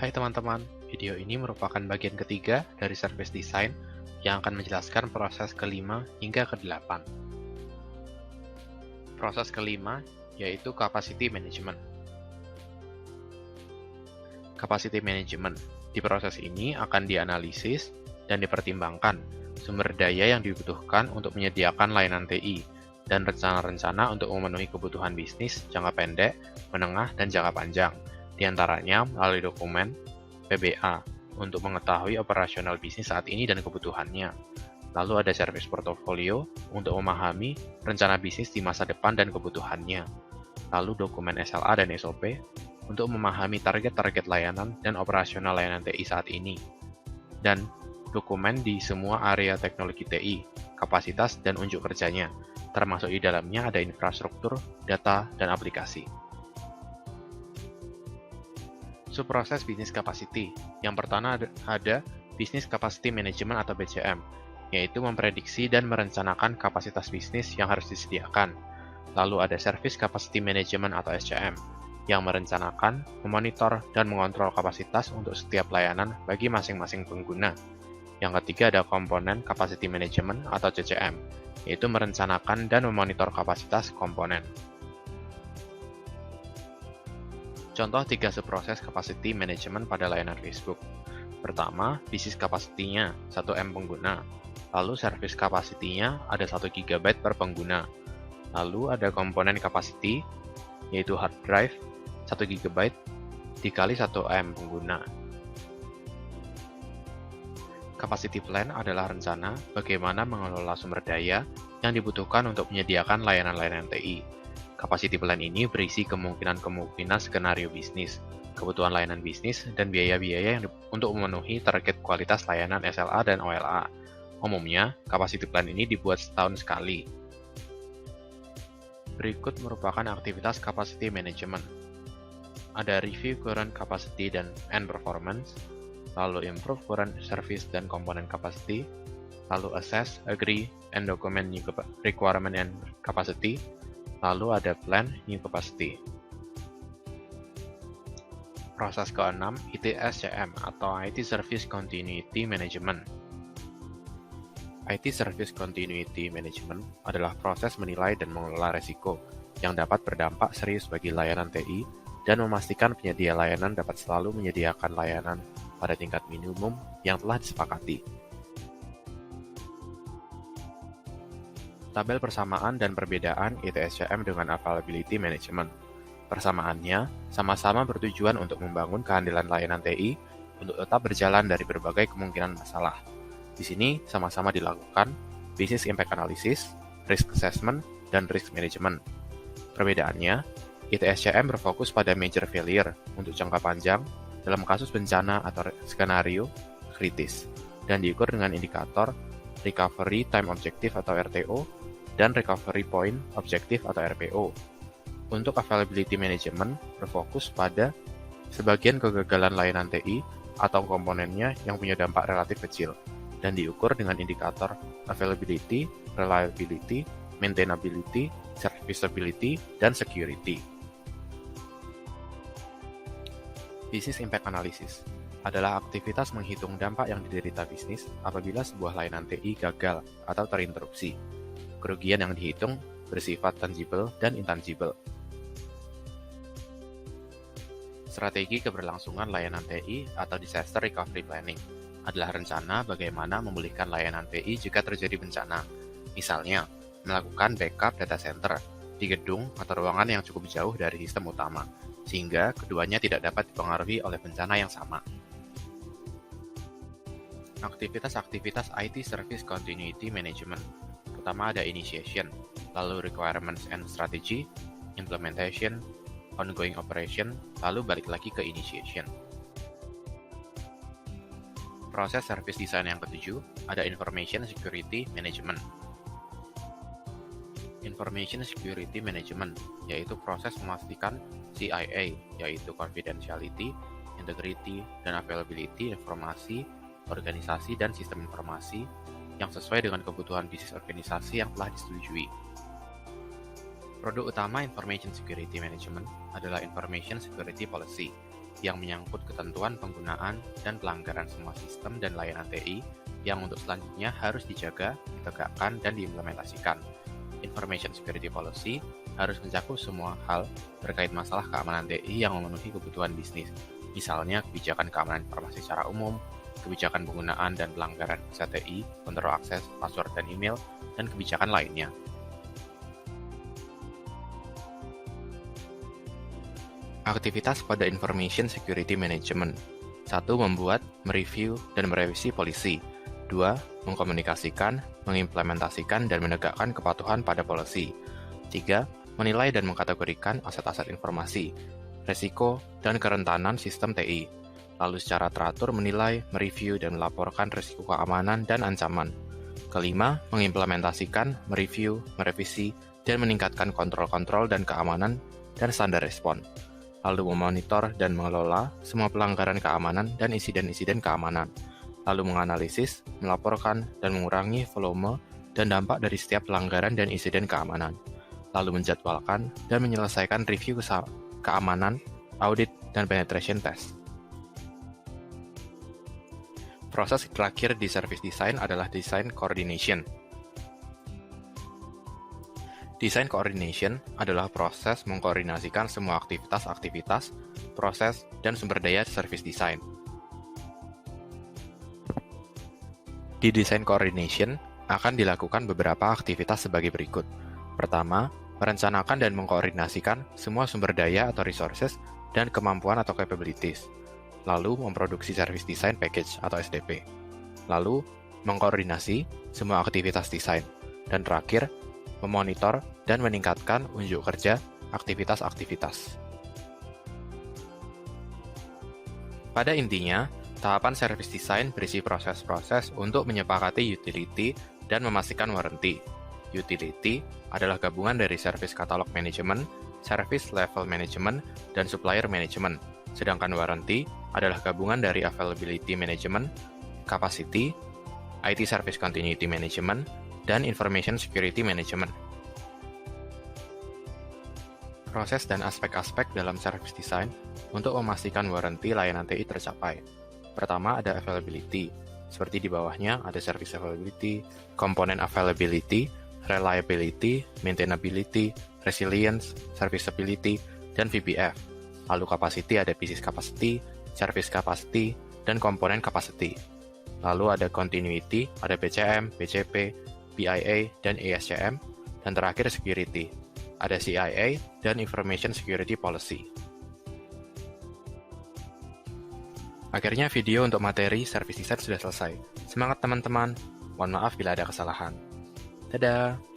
Hai teman-teman, video ini merupakan bagian ketiga dari service design yang akan menjelaskan proses kelima hingga ke-8. Proses kelima yaitu capacity management. Capacity management. Di proses ini akan dianalisis dan dipertimbangkan sumber daya yang dibutuhkan untuk menyediakan layanan TI dan rencana-rencana untuk memenuhi kebutuhan bisnis jangka pendek, menengah, dan jangka panjang, di antaranya melalui dokumen PBA untuk mengetahui operasional bisnis saat ini dan kebutuhannya. Lalu ada service portfolio untuk memahami rencana bisnis di masa depan dan kebutuhannya. Lalu dokumen SLA dan SOP untuk memahami target-target layanan dan operasional layanan TI saat ini. Dan dokumen di semua area teknologi TI, kapasitas dan unjuk kerjanya, termasuk di dalamnya ada infrastruktur, data, dan aplikasi. Subproses Business Capacity. Yang pertama ada Business Capacity Management atau BCM, yaitu memprediksi dan merencanakan kapasitas bisnis yang harus disediakan. Lalu ada Service Capacity Management atau SCM, yang merencanakan, memonitor, dan mengontrol kapasitas untuk setiap layanan bagi masing-masing pengguna. Yang ketiga ada Komponen Capacity Management atau CCM, yaitu merencanakan dan memonitor kapasitas komponen. Contoh 3 subproses capacity management pada layanan Facebook. Pertama, business capacity-nya 1M pengguna. Lalu service capacity-nya ada 1 GB per pengguna. Lalu ada komponen capacity, yaitu hard drive 1 GB dikali 1M pengguna. Capacity plan adalah rencana bagaimana mengelola sumber daya yang dibutuhkan untuk menyediakan layanan-layanan TI. Capacity plan ini berisi kemungkinan-kemungkinan skenario bisnis, kebutuhan layanan bisnis, dan biaya-biaya untuk memenuhi target kualitas layanan SLA dan OLA. Umumnya, capacity plan ini dibuat setahun sekali. Berikut merupakan aktivitas capacity management. Ada review current capacity dan end performance, lalu improve current service dan component capacity, lalu assess, agree, and document new requirement and capacity, lalu ada plan new capacity. Proses ke-6, ITSCM atau IT Service Continuity Management. IT Service Continuity Management adalah proses menilai dan mengelola risiko yang dapat berdampak serius bagi layanan TI dan memastikan penyedia layanan dapat selalu menyediakan layanan pada tingkat minimum yang telah disepakati. Tabel persamaan dan perbedaan ITSCM dengan Availability Management. Persamaannya sama-sama bertujuan untuk membangun kehandalan layanan TI untuk tetap berjalan dari berbagai kemungkinan masalah. Di sini sama-sama dilakukan Business Impact Analysis, Risk Assessment, dan Risk Management. Perbedaannya, ITSCM berfokus pada major failure untuk jangka panjang dalam kasus bencana atau skenario kritis, dan diukur dengan indikator Recovery Time Objective atau RTO dan Recovery Point Objective atau RPO. Untuk Availability Management berfokus pada sebagian kegagalan layanan TI atau komponennya yang punya dampak relatif kecil, dan diukur dengan indikator Availability, Reliability, Maintainability, Serviceability, dan Security. Business Impact Analysis adalah aktivitas menghitung dampak yang diderita bisnis apabila sebuah layanan TI gagal atau terinterupsi. Kerugian yang dihitung bersifat tangible dan intangible. Strategi keberlangsungan layanan TI atau Disaster Recovery Planning adalah rencana bagaimana memulihkan layanan TI jika terjadi bencana. Misalnya, melakukan backup data center di gedung atau ruangan yang cukup jauh dari sistem utama, sehingga keduanya tidak dapat dipengaruhi oleh bencana yang sama. Aktivitas-aktivitas IT Service Continuity Management. Pertama ada Initiation, lalu Requirements and Strategy, Implementation, Ongoing Operation, lalu balik lagi ke Initiation. Proses Service Design yang ketujuh, ada Information Security Management. Information Security Management, yaitu proses memastikan CIA, yaitu Confidentiality, Integrity, dan Availability informasi, organisasi, dan sistem informasi yang sesuai dengan kebutuhan bisnis organisasi yang telah disetujui. Produk utama Information Security Management adalah Information Security Policy, yang menyangkut ketentuan penggunaan dan pelanggaran semua sistem dan layanan TI yang untuk selanjutnya harus dijaga, ditegakkan, dan diimplementasikan. Information Security Policy harus mencakup semua hal terkait masalah keamanan TI yang memenuhi kebutuhan bisnis, misalnya kebijakan keamanan informasi secara umum, kebijakan penggunaan dan pelanggaran visa TI, kontrol akses, password, dan email, dan kebijakan lainnya. Aktivitas pada Information Security Management. 1. Membuat, mereview, dan merevisi polisi. 2. Mengkomunikasikan, mengimplementasikan, dan menegakkan kepatuhan pada polisi. 3. Menilai dan mengkategorikan aset-aset informasi, resiko, dan kerentanan sistem TI. Lalu secara teratur menilai, mereview, dan melaporkan risiko keamanan dan ancaman. Kelima, mengimplementasikan, mereview, merevisi, dan meningkatkan kontrol-kontrol dan keamanan dan standar respon. Lalu memonitor dan mengelola semua pelanggaran keamanan dan insiden-insiden keamanan. Lalu menganalisis, melaporkan, dan mengurangi volume dan dampak dari setiap pelanggaran dan insiden keamanan. Lalu menjadwalkan dan menyelesaikan review keamanan, audit, dan penetration test. Proses terakhir di service design adalah design coordination. Design coordination adalah proses mengkoordinasikan semua aktivitas-aktivitas, proses, dan sumber daya service design. Di design coordination akan dilakukan beberapa aktivitas sebagai berikut. Pertama, merencanakan dan mengkoordinasikan semua sumber daya atau resources dan kemampuan atau capabilities. Lalu, memproduksi service design package atau SDP. Lalu, mengkoordinasi semua aktivitas desain. Dan terakhir, memonitor dan meningkatkan unjuk kerja aktivitas-aktivitas. Pada intinya, tahapan service design berisi proses-proses untuk menyepakati utility dan memastikan warranty. Utility adalah gabungan dari service catalog management, service level management, dan supplier management. Sedangkan warranty adalah gabungan dari availability management, capacity, IT service continuity management, dan information security management. Proses dan aspek-aspek dalam service design untuk memastikan warranty layanan TI tercapai. Pertama ada availability, seperti di bawahnya ada service availability, component availability, reliability, maintainability, resilience, serviceability, dan VBF. Lalu capacity ada business capacity, service capacity, dan komponen capacity. Lalu ada continuity, ada BCM, BCP, BIA, dan ASCM, dan terakhir security, ada CIA dan Information Security Policy. Akhirnya video untuk materi service design sudah selesai. Semangat teman-teman, mohon maaf bila ada kesalahan. Dadah!